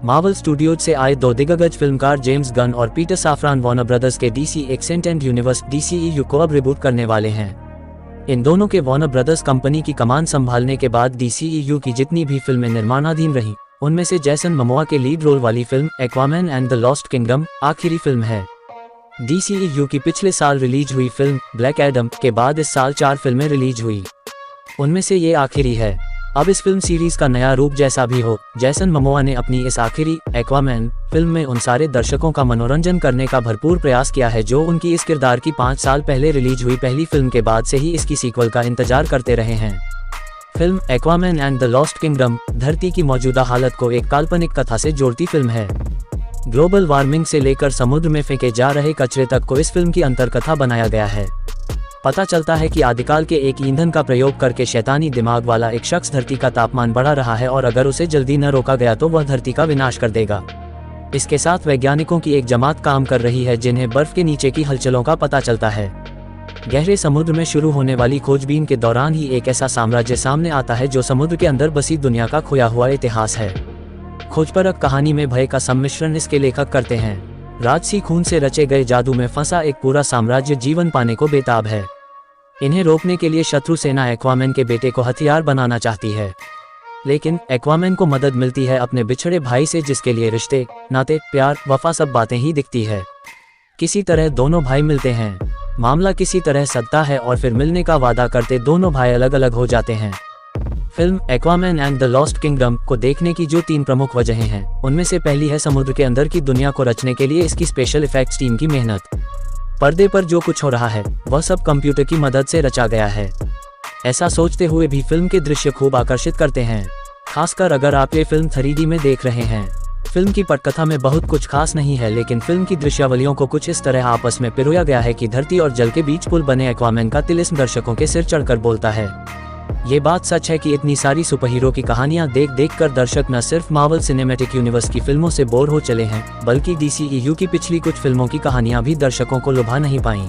Marvel studios से आए दो दिग्गज फिल्मकार जेम्स गन और पीटर साफ्रान वार्नर ब्रदर्स के डीसी एक्सटेंडेड यूनिवर्स DCEU को अब रिबूट करने वाले हैं। इन दोनों के वार्नर ब्रदर्स कंपनी की कमान संभालने के बाद DCEU की जितनी भी फिल्में निर्माणाधीन रहीं, उनमें से जैसन मोमोआ के लीड रोल वाली film Aquaman and the lost kingdom आखिरी फिल्म है। DCEU की पिछले साल रिलीज हुई फिल्म ब्लैक एडम के बाद इस साल 4 फिल्में रिलीज हुई, उनमें से ये आखिरी है। अब इस फिल्म सीरीज का नया रूप जैसा भी हो, जैसन मोमोआ ने अपनी इस आखिरी एक्वामैन फिल्म में उन सारे दर्शकों का मनोरंजन करने का भरपूर प्रयास किया है जो उनकी इस किरदार की 5 साल पहले रिलीज हुई पहली फिल्म के बाद से ही इसकी सीक्वल का इंतजार करते रहे हैं। Film Aquaman and the lost kingdom धरती की मौजूदा हालत को एक काल्पनिक कथा से जोड़ती फिल्म है। ग्लोबल वार्मिंग से लेकर समुद्र में फेंके जा रहे कचरे तक को इस फिल्म की अंतरकथा बनाया गया है। पता चलता है कि आदिकाल के एक ईंधन का प्रयोग करके शैतानी दिमाग वाला एक शख्स धरती का तापमान बढ़ा रहा है और अगर उसे जल्दी न रोका गया तो वह धरती का विनाश कर देगा। इसके साथ वैज्ञानिकों की एक जमात काम कर रही है जिन्हें बर्फ के नीचे की हलचलों का पता चलता है। गहरे समुद्र में शुरू होने वाली खोजबीन के दौरान ही एक ऐसा साम्राज्य सामने आता है जो समुद्र के अंदर बसी दुनिया का खोया हुआ इतिहास है। खोजपरक कहानी में भय का सम्मिश्रण इसके लेखक करते हैं। राजसी खून से रचे गए जादू में फंसा एक पूरा साम्राज्य जीवन पाने को बेताब है। इन्हें रोकने के लिए शत्रु सेना एक्वामैन के बेटे को हथियार बनाना चाहती है, लेकिन एक्वामैन को मदद मिलती है अपने बिछड़े भाई से जिसके लिए रिश्ते, नाते, प्यार, वफा सब बातें ही दिखती है। किसी तरह दोनों भाई मिलते हैं, मामला किसी तरह सदता है और फिर मिलने का वादा करते दोनों भाई अलग अलग हो जाते हैं। Film Aquaman and the lost kingdom को देखने की जो 3 प्रमुख वजहें हैं, उनमें से पहली है समुद्र के अंदर की दुनिया को रचने के लिए इसकी स्पेशल इफेक्ट्स टीम की मेहनत। पर्दे पर जो कुछ हो रहा है वह सब कंप्यूटर की मदद से रचा गया है। ऐसा सोचते हुए भी फिल्म के दृश्य खूब आकर्षित करते हैं, खासकर अगर आप ये फिल्म 3D में देख रहे हैं। फिल्म की पटकथा में बहुत कुछ खास नहीं है, लेकिन फिल्म की दृश्यावलियों को कुछ इस तरह आपस में पिरोया गया है कि धरती और जल के बीच पुल बने एक्वामैन का तिलिस्म दर्शकों के सिर चढ़कर बोलता है। ये बात सच है कि इतनी सारी सुपरहीरो की कहानियां देख देख कर दर्शक न सिर्फ मार्वल सिनेमैटिक यूनिवर्स की फिल्मों से बोर हो चले हैं, बल्कि DCEU की पिछली कुछ फिल्मों की कहानियां भी दर्शकों को लुभा नहीं पाईं।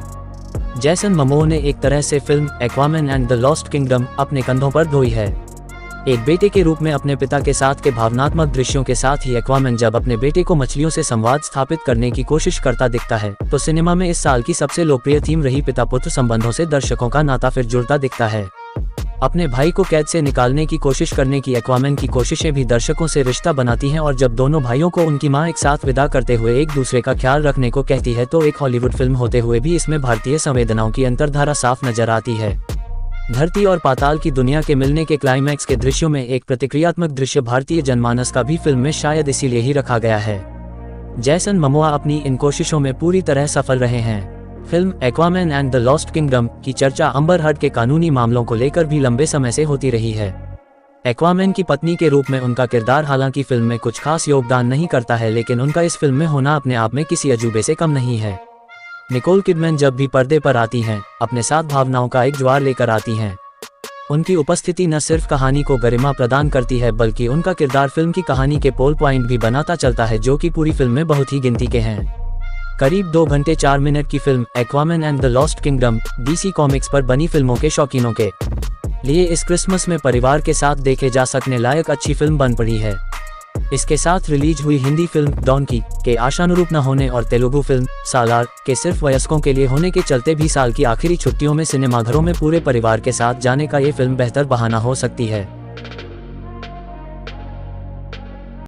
जैसन मोमोआ ने एक तरह से film Aquaman and the lost kingdom अपने कंधों पर ढोई है। एक बेटे के रूप में अपने पिता के साथ के भावनात्मक दृश्यों के साथ ही एक्वामैन जब अपने बेटे को मछलियों से संवाद स्थापित करने की कोशिश करता दिखता है, तो सिनेमा में इस साल की सबसे लोकप्रिय थीम रही पिता पुत्र संबंधों से दर्शकों का नाता फिर जुड़ता दिखता है। अपने भाई को कैद से निकालने की कोशिश करने की एक्वामैन की कोशिशें भी दर्शकों से रिश्ता बनाती हैं और जब दोनों भाइयों को उनकी मां एक साथ विदा करते हुए एक दूसरे का ख्याल रखने को कहती है तो एक हॉलीवुड फिल्म होते हुए भी इसमें भारतीय संवेदनाओं की अंतर्धारा साफ नजर आती है। धरती और पाताल की दुनिया के मिलने के क्लाइमैक्स के दृश्यों में एक प्रतिक्रियात्मक दृश्य भारतीय जनमानस का भी फिल्म में शायद इसीलिए ही रखा गया है। जैसन मोमोआ अपनी इन कोशिशों में पूरी तरह सफल रहे हैं। Film Aquaman and the lost kingdom की चर्चा अम्बर हर्ड के कानूनी मामलों को लेकर भी लंबे समय से होती रही है। एक्वामैन की पत्नी के रूप में उनका किरदार हालांकि फिल्म में कुछ खास योगदान नहीं करता है, लेकिन उनका इस फिल्म में होना अपने आप में किसी अजूबे से कम नहीं है। निकोल किडमैन जब भी पर्दे पर आती हैं, अपने साथ भावनाओं का एक ज्वार लेकर आती हैं। उनकी उपस्थिति न सिर्फ कहानी को गरिमा प्रदान करती है, बल्कि उनका किरदार फिल्म की कहानी के पोल पॉइंट भी बनाता चलता है, जो कि पूरी फिल्म में बहुत ही गिनती के हैं। करीब 2 घंटे 4 मिनट की film Aquaman and the lost kingdom DC comics पर बनी फिल्मों के शौकीनों के लिए इस क्रिसमस में परिवार के साथ देखे जा सकने लायक अच्छी फिल्म बन पड़ी है। इसके साथ रिलीज हुई हिंदी फिल्म डॉनकी के आशानुरूप न होने और तेलुगु फिल्म सालार के सिर्फ वयस्कों के लिए होने के चलते भी साल की आखिरी छुट्टियों में सिनेमाघरों में पूरे परिवार के साथ जाने का ये फिल्म बेहतर बहाना हो सकती है।